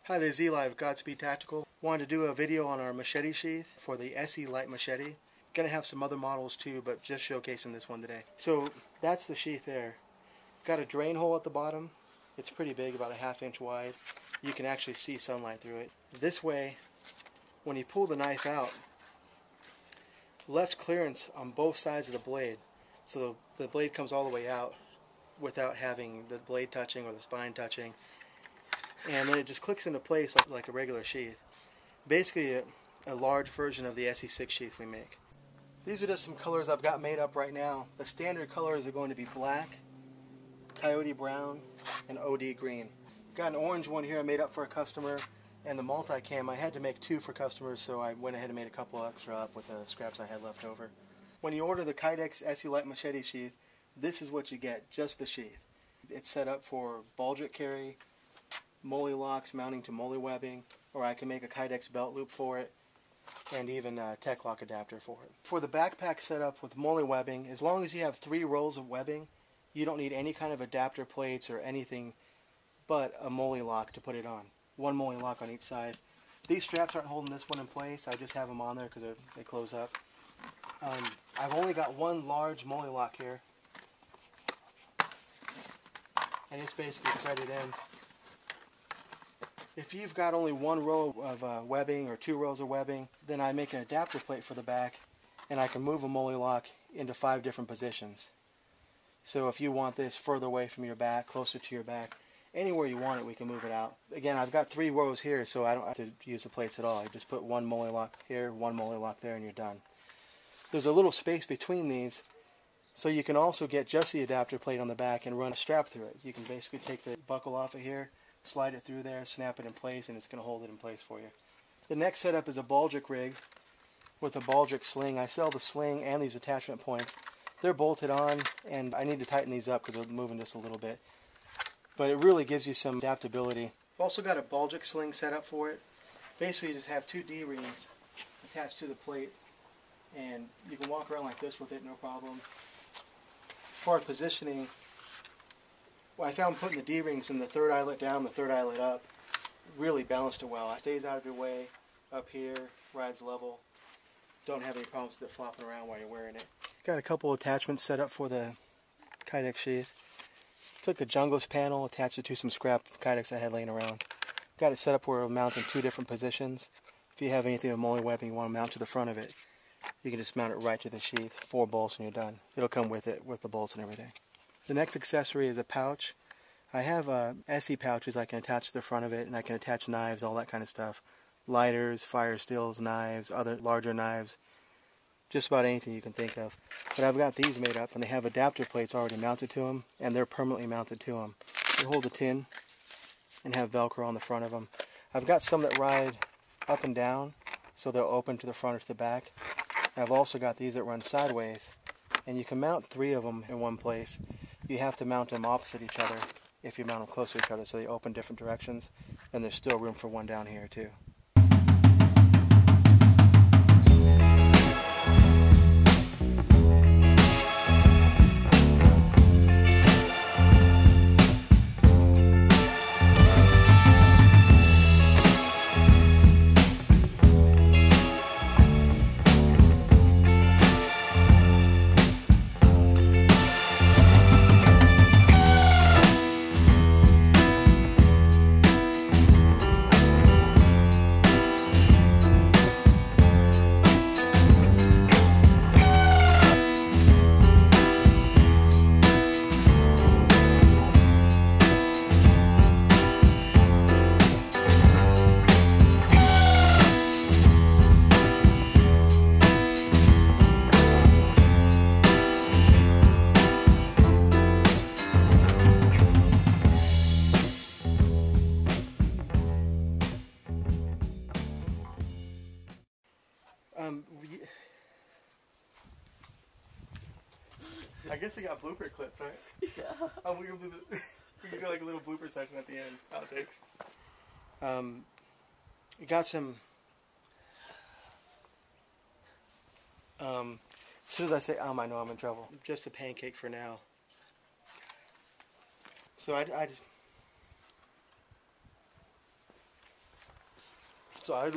Hi, this is Eli of Godspeed Tactical. Wanted to do a video on our machete sheath for the ESEE-Lite Machete. Gonna have some other models too, but just showcasing this one today. So that's the sheath there. Got a drain hole at the bottom. It's pretty big, about a ½ inch wide. You can actually see sunlight through it. This way, when you pull the knife out, left clearance on both sides of the blade. So the blade comes all the way out without having the blade touching or the spine touching. And then it just clicks into place like a regular sheath. Basically a large version of the SE6 sheath we make. These are just some colors I've got made up right now. The standard colors are going to be black, coyote brown, and OD green. Got an orange one here I made up for a customer, and the multicam I had to make 2 for customers, so I went ahead and made a couple extra up with the scraps I had left over. When you order the Kydex ESEE-Lite Machete sheath, this is what you get, just the sheath. It's set up for ball-joint carry, molly locks mounting to molly webbing, or I can make a Kydex belt loop for it, and even a tech lock adapter for it. For the backpack setup with molly webbing, as long as you have 3 rolls of webbing, you don't need any kind of adapter plates or anything but a molly lock to put it on. 1 molly lock on each side. These straps aren't holding this one in place, I just have them on there because they close up. I've only got 1 large molly lock here, and it's basically threaded in. If you've got only 1 row of webbing or 2 rows of webbing, then I make an adapter plate for the back, and I can move a molly lock into 5 different positions. So if you want this further away from your back, closer to your back, anywhere you want it, we can move it out. Again, I've got 3 rows here, so I don't have to use the plates at all. I just put 1 molly lock here, 1 molly lock there, and you're done. There's a little space between these, so you can also get just the adapter plate on the back and run a strap through it. You can basically take the buckle off of here, slide it through there, snap it in place, and it's going to hold it in place for you. The next setup is a ball-joint rig with a ball-joint sling. I sell the sling and these attachment points. They're bolted on, and I need to tighten these up because they're moving just a little bit. But it really gives you some adaptability. I've also got a ball-joint sling set up for it. Basically, you just have 2 D-rings attached to the plate, and you can walk around like this with it, no problem. As far as positioning, well, I found putting the D-rings in the 3rd eyelet down, the 3rd eyelet up, really balanced it well. It stays out of your way, up here, rides level. Don't have any problems with it flopping around while you're wearing it. Got a couple attachments set up for the Kydex sheath. Took a junglist panel, attached it to some scrap Kydex I had laying around. Got it set up where it'll mount in 2 different positions. If you have anything with molly webbing you want to mount to the front of it, you can just mount it right to the sheath, 4 bolts, and you're done. It'll come with it, with the bolts and everything. The next accessory is a pouch. I have ESEE pouches I can attach to the front of it, and I can attach knives, all that kind of stuff. Lighters, fire steels, knives, other larger knives, just about anything you can think of. But I've got these made up, and they have adapter plates already mounted to them, and they're permanently mounted to them. They hold a tin and have Velcro on the front of them. I've got some that ride up and down, so they'll open to the front or to the back. And I've also got these that run sideways, and you can mount 3 of them in one place. You have to mount them opposite each other if you mount them close to each other, so they open different directions, and there's still room for one down here too. I guess we got blooper clips, right? Yeah. Oh, we can do like a little blooper section at the end. Outtakes. You got some. As soon as I say I know I'm in trouble. Just a pancake for now. So I just side.